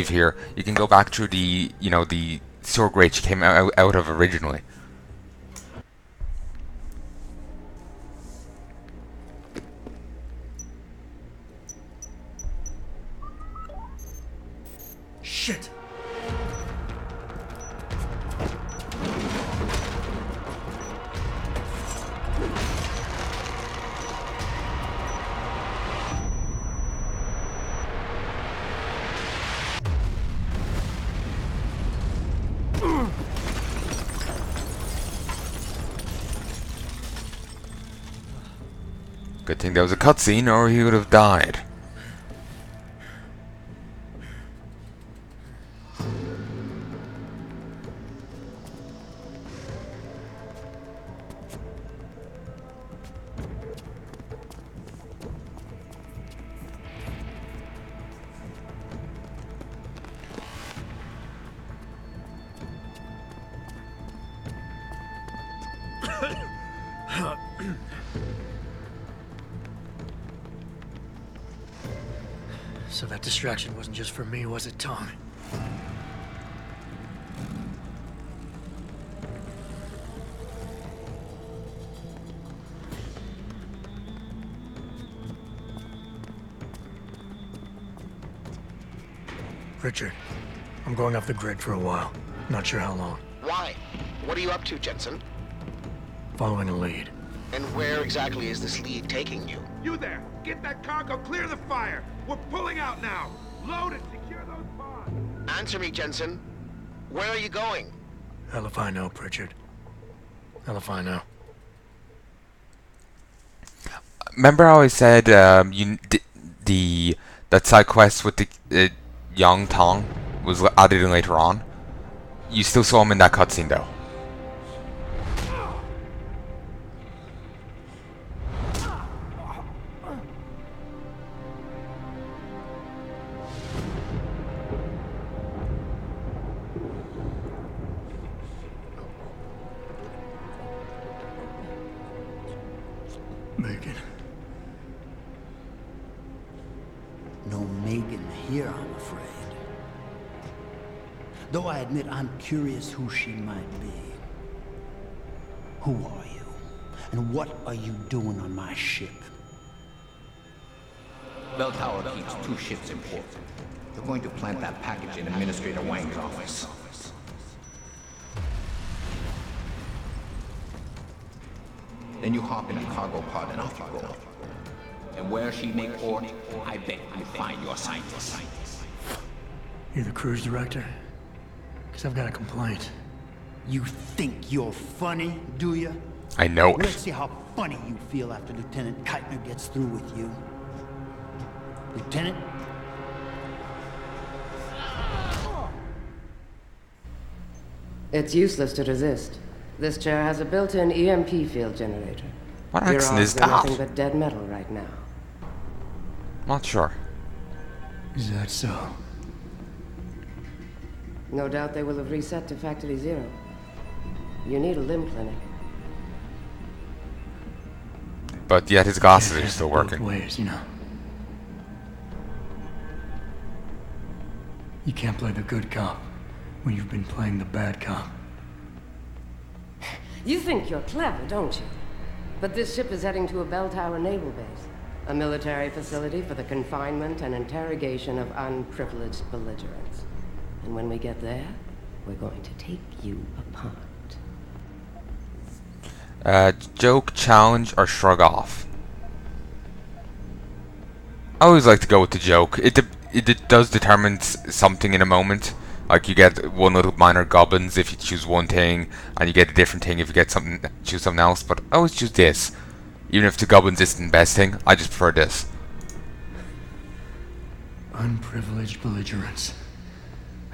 here, you can go back through the, the sewer grate you came out of originally. Shit! Good thing there was a cutscene, or he would have died. So that distraction wasn't just for me, was it, Tom? Richard, I'm going off the grid for a while. Not sure how long. Why? What are you up to, Jensen? Following a lead. And where exactly is this lead taking you? You there! Get that cargo, clear the fire! We're pulling out now! Load and secure those pods! Answer me, Jensen. Where are you going? Hell if I know, Pritchard. Hell if I know. Remember how I said that side quest with the young Tong was added in later on? You still saw him in that cutscene though. Megan. No Megan here, I'm afraid. Though I admit I'm curious who she might be. Who are you? And what are you doing on my ship? Bell Tower keeps 2 ships in port. They're going to plant that package in Administrator Wang's office. Then you hop in a cargo pod and off you go. And where she make port, I bet you find your scientists. You the cruise director? Because I've got a complaint. You think you're funny, do you? I know Let's it. see how funny you feel after Lieutenant Keitner gets through with you. Lieutenant? It's useless to resist. This chair has a built-in EMP field generator. What Your accent is arms are nothing that? but dead metal right now. Not sure. Is that so? No doubt they will have reset to factory 0. You need a limb clinic. But yet his glasses are still Both working. ways, you know. You can't play the good cop when you've been playing the bad cop. You think you're clever, don't you? But this ship is heading to a bell tower naval base. A military facility for the confinement and interrogation of unprivileged belligerents. And when we get there, we're going to take you apart. Joke, challenge, or shrug off. I always like to go with the joke. It does determine something in a moment. Like you get one little minor goblins if you choose one thing, and you get a different thing if you choose something else. But I always choose this, even if the goblins isn't the best thing. I just prefer this. Unprivileged belligerents.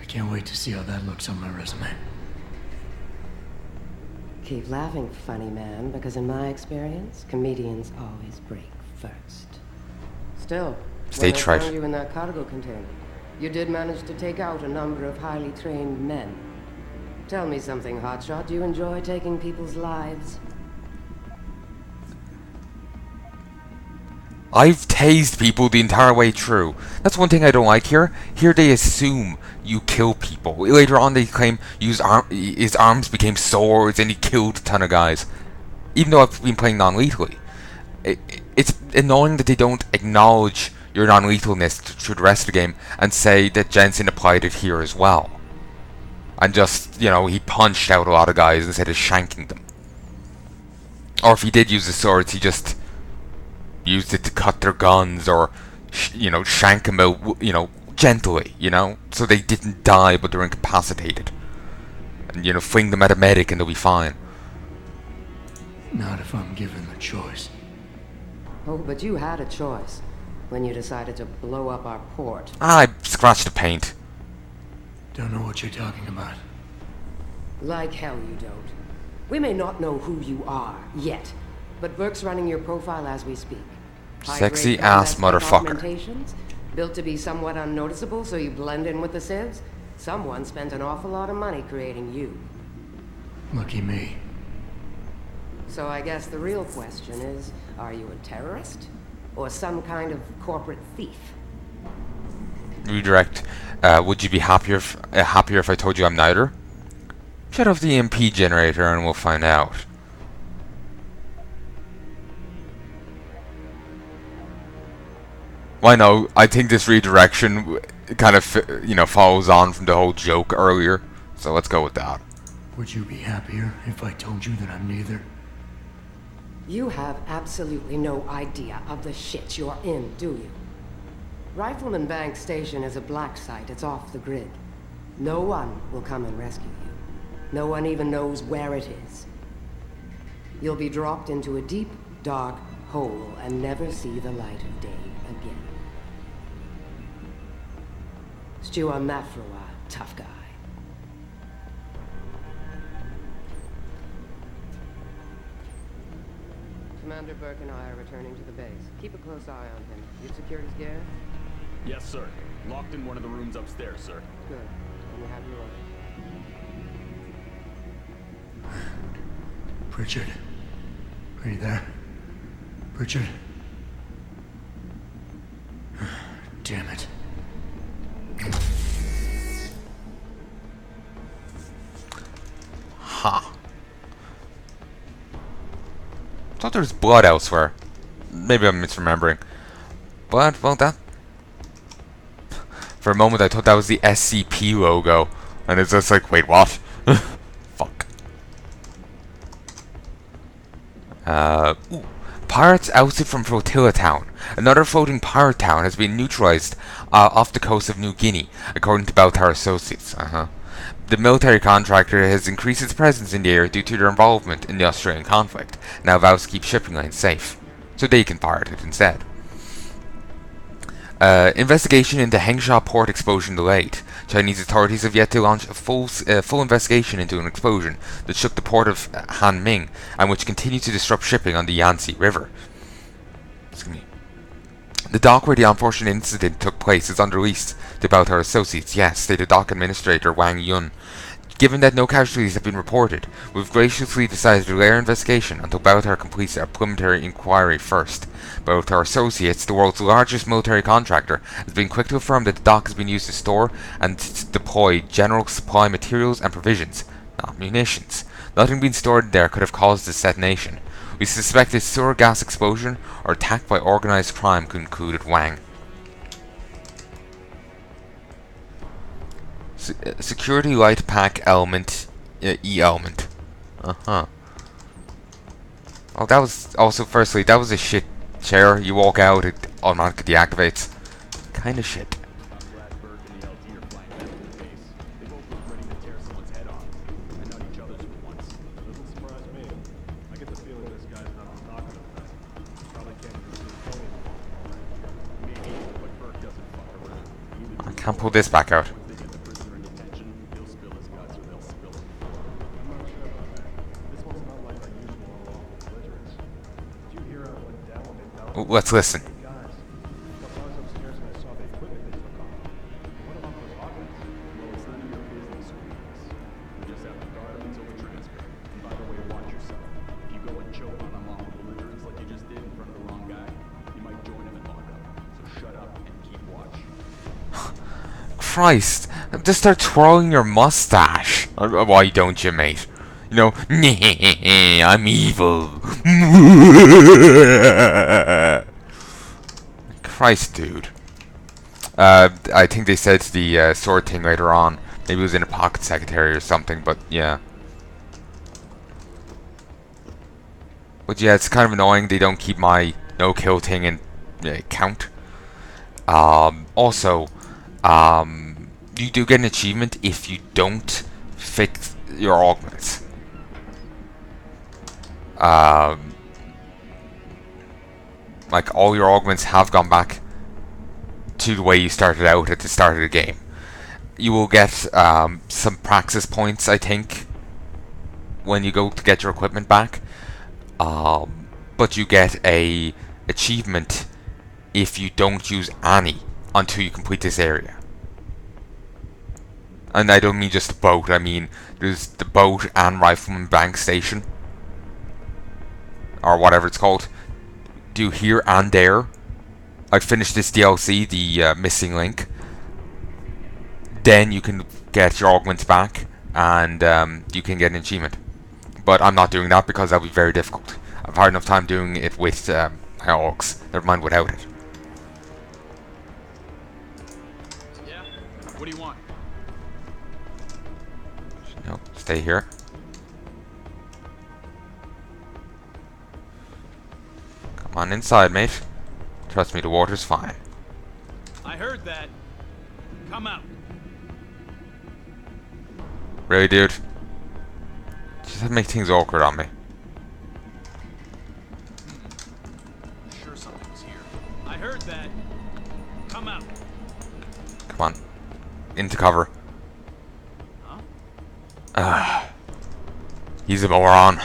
I can't wait to see how that looks on my resume. Keep laughing, funny man, because in my experience, comedians always break first. Still, Stage when fright. I found you in that cargo container, you did manage to take out a number of highly trained men. Tell me something, Hotshot. Do you enjoy taking people's lives? I've tased people the entire way through. That's one thing I don't like here. Here they assume you kill people. Later on they claim his arms became swords and he killed a ton of guys. Even though I've been playing non-lethally. It's annoying that they don't acknowledge your non-lethalness through the rest of the game and say that Jensen applied it here as well. And just, you know, he punched out a lot of guys instead of shanking them. Or if he did use the swords, he just used it to cut their guns or, you know, shank them out, you know, gently, you know, so they didn't die but they're incapacitated. And, you know, fling them at a medic and they'll be fine. Not if I'm given the choice. Oh, but you had a choice when you decided to blow up our port. I scratched the paint. Don't know what you're talking about. Like hell you don't. We may not know who you are yet, but Burke's running your profile as we speak. Sexy High-grade ass combat motherfucker. augmentations, built to be somewhat unnoticeable so you blend in with the civs. Someone spent an awful lot of money creating you. Lucky me. So I guess the real question is, are you a terrorist? Or some kind of corporate thief? Redirect. Would you be happier if I told you I'm neither? Shut off the EMP generator and we'll find out. Why no? I think this redirection kind of, you know, follows on from the whole joke earlier. So let's go with that. Would you be happier if I told you that I'm neither? You have absolutely no idea of the shit you're in, do you? Rifleman Bank Station is a black site. It's off the grid. No one will come and rescue you. No one even knows where it is. You'll be dropped into a deep, dark hole and never see the light of day again. Stew on that for a while, tough guy. Commander Burke and I are returning to the base. Keep a close eye on him. You've secured his gear? Yes, sir. Locked in one of the rooms upstairs, sir. Good. Then you have your orders. Pritchard. Are you there? Pritchard? Damn it. Ha. Thought there was blood elsewhere. Maybe I'm misremembering. But, well, that... For a moment I thought that was the SCP logo. And it's just like, wait, what? Fuck. Ooh. Pirates ousted from Flotilla Town. Another floating pirate town has been neutralized off the coast of New Guinea, according to Beltar Associates. The military contractor has increased its presence in the area due to their involvement in the Australian conflict, now vows to keep shipping lines safe, so they can pirate it instead. Investigation into Hengsha port explosion delayed. Chinese authorities have yet to launch a full investigation into an explosion that shook the port of Hanming and which continued to disrupt shipping on the Yangtze River. Excuse me. The dock where the unfortunate incident took place is under lease to Beltar Associates, yes, stated dock administrator Wang Yun. Given that no casualties have been reported, we've graciously decided to delay our investigation until Beltar completes our preliminary inquiry first. Beltar Associates, the world's largest military contractor, has been quick to affirm that the dock has been used to store and deploy general supply materials and provisions, not munitions. Nothing being stored there could have caused this detonation. We suspect a sewer gas explosion or attack by organized crime, concluded Wang. Security light pack element, E-element. Oh, that was also, firstly, that was a shit chair. You walk out, it automatically deactivates. Kinda shit. I can't pull this back out. Let's listen. Christ. Just start twirling your mustache. Why don't you, mate? You know, I'm evil. Christ, dude. I think they said the sword thing later on. Maybe it was in a pocket secretary or something, but yeah. But yeah, it's kind of annoying they don't keep my no-kill thing in count. Also, you do get an achievement if you don't fix your augments. Like, all your augments have gone back to the way you started out at the start of the game. You will get some praxis points, I think, when you go to get your equipment back. But you get a achievement if you don't use any until you complete this area. And I don't mean just the boat, I mean there's the boat and Rifleman Bank Station, or whatever it's called. Do here and there. I finished this DLC, the Missing Link. Then you can get your augments back, and you can get an achievement. But I'm not doing that because that would be very difficult. I've had enough time doing it with my augs. Never mind without it. Yeah? What do you want? No, stay here. Come on inside, mate. Trust me, the water's fine. I heard that. Come out. Really, dude? Just make things awkward on me. Sure something's here. I heard that. Come out. Come on. Into cover. Huh? He's a moron.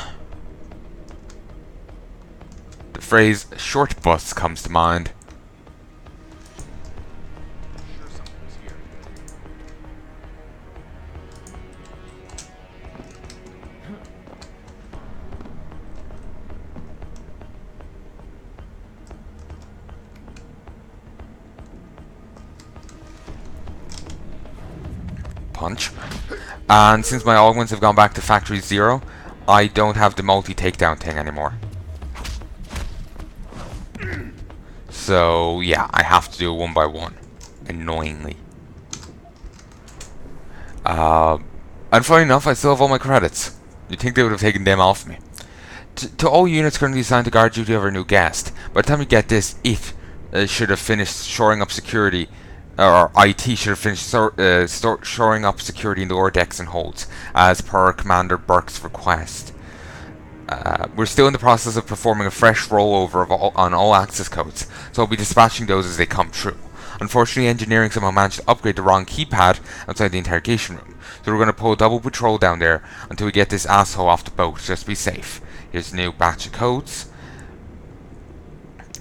The phrase short bus comes to mind. Sure something's here. Punch. And since my augments have gone back to factory 0, I don't have the multi-takedown thing anymore. So yeah, I have to do it one by one. Annoyingly. And funny enough, I still have all my credits. You'd think they would have taken them off me. To all units currently assigned to guard duty of our new guest, by the time you get this, it should have finished shoring up security, or IT should have finished shoring up security in the ore decks and holds, as per Commander Burke's request. We're still in the process of performing a fresh rollover of on all access codes, so I'll be dispatching those as they come true. Unfortunately, engineering somehow managed to upgrade the wrong keypad outside the interrogation room, so we're going to pull a double patrol down there until we get this asshole off the boat, just to be safe. Here's a new batch of codes.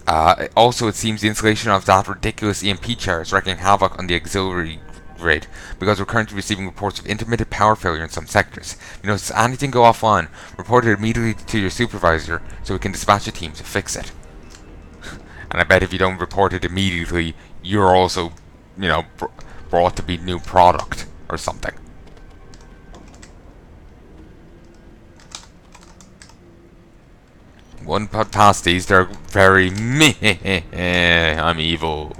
Also, it seems the installation of that ridiculous EMP chair is wreaking havoc on the auxiliary grid, because we're currently receiving reports of intermittent power failure in some sectors. If you notice anything go offline, report it immediately to your supervisor so we can dispatch a team to fix it. And I bet if you don't report it immediately, you're also, you know, brought to be new product or something. One past these, they're very meh. I'm evil.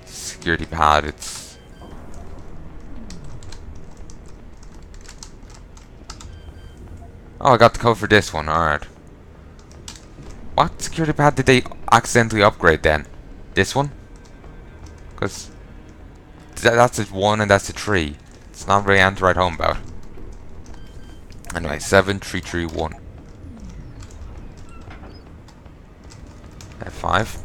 Security pad, it's... Oh, I got the code for this one, alright. What security pad did they accidentally upgrade then? This one? Because that's a 1 and that's a 3. It's not really anything to write home about. Anyway, 7331. F5.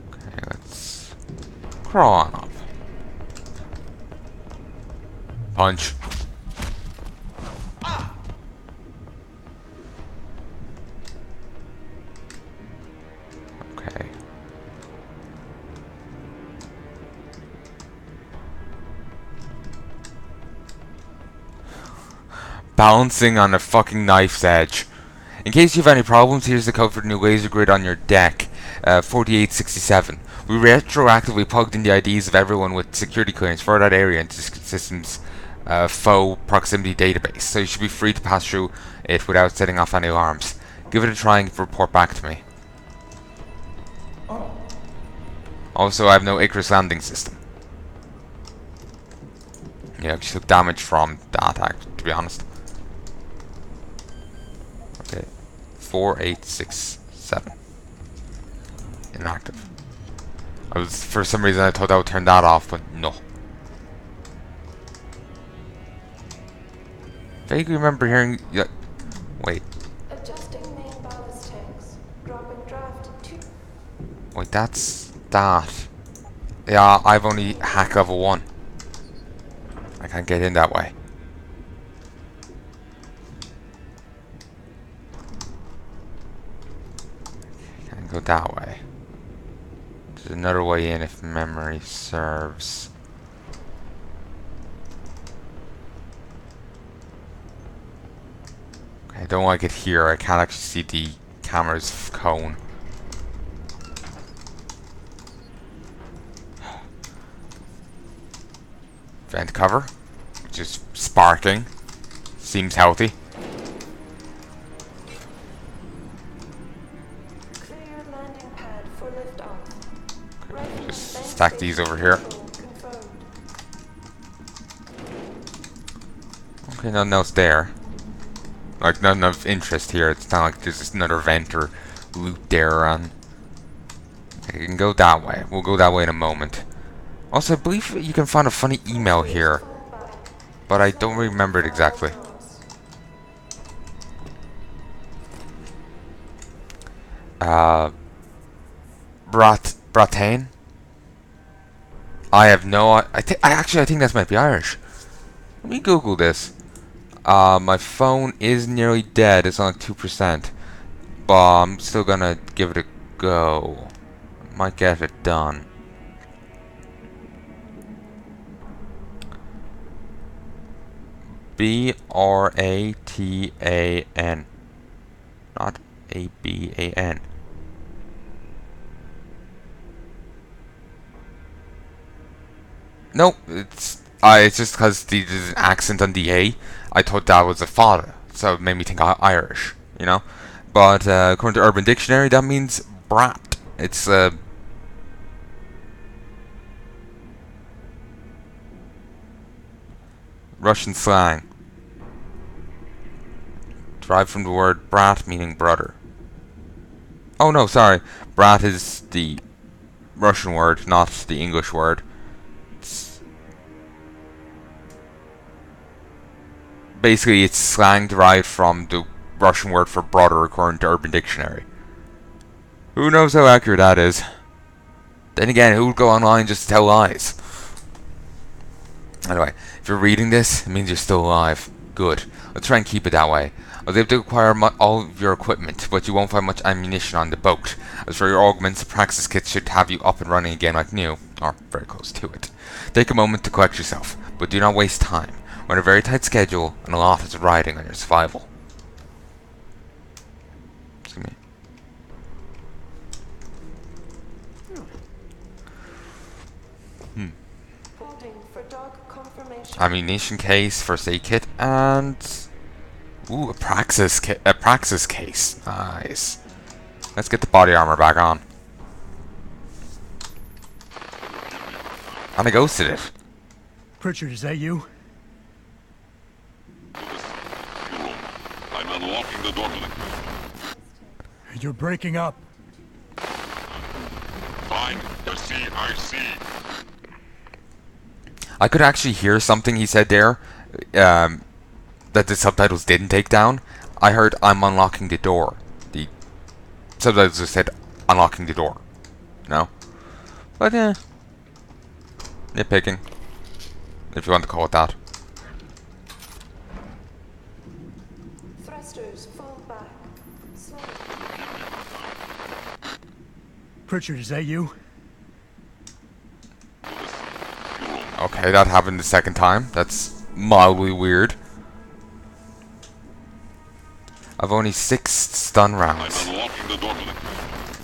Okay, let's crawl on up. Punch. Okay. Balancing on a fucking knife's edge. In case you have any problems, here's the code for the new laser grid on your deck. 4867. We retroactively plugged in the IDs of everyone with security clearance for that area into the system's faux proximity database, so you should be free to pass through it without setting off any alarms. Give it a try and report back to me. Also, I have no Icarus landing system. Yeah, I just took damage from the attack, to be honest. Okay. 4867. Inactive. For some reason I thought I would turn that off, but no. Vaguely remember hearing. Yeah, wait. Adjusting main ballast tanks. Dropping draft 2. Wait, that's that. Yeah, I've only hack level 1. I can't get in that way. Can't go that way. There's another way in if memory serves. Okay, I don't like it here. I can't actually see the camera's cone. Vent cover, which is sparkling. Seems healthy. Clear landing pad for liftoff. Just stack these over here. Confirmed. Okay, nothing else there. Like, nothing of interest here. It's not like there's just another vent or loot there on. Okay, you can go that way. We'll go that way in a moment. Also, I believe you can find a funny email here, but I don't remember it exactly. Bratane? I have no. I think that might be Irish. Let me Google this. My phone is nearly dead. It's on like 2%, but I'm still gonna give it a go. Might get it done. Bratan, not Aban. Nope, it's just because there's an accent on the A. I thought that was a father, so it made me think Irish, you know. But according to Urban Dictionary, that means brat. It's Russian slang. Derived from the word brat, meaning brother. Oh no, sorry. Brat is the Russian word, not the English word. Basically, it's slang derived from the Russian word for brother, according to Urban Dictionary. Who knows how accurate that is? Then again, who would go online just to tell lies? Anyway, if you're reading this, it means you're still alive. Good. Let's try and keep it that way. I was able to acquire all of your equipment, but you won't find much ammunition on the boat. As for your augments, the praxis kit should have you up and running again like new, or very close to it. Take a moment to collect yourself, but do not waste time. We're on a very tight schedule, and a lot is riding on your survival. Excuse me. Holding for dog confirmation. Ammunition case, first aid kit, and ooh, a praxis case. Nice. Let's get the body armor back on. And I ghosted it. Pritchard, is that you? I'm unlocking the door to the... You're breaking up. Fine, I see. I could actually hear something he said there that the subtitles didn't take down. I heard, I'm unlocking the door. The subtitles just said, unlocking the door. No? But yeah. Nitpicking. If you want to call it that. Thrusters fall back. Slow. Pritchard, is that you? Okay, that happened the second time. That's mildly weird. I've only 6 stun I'm rounds. unlocking the door to the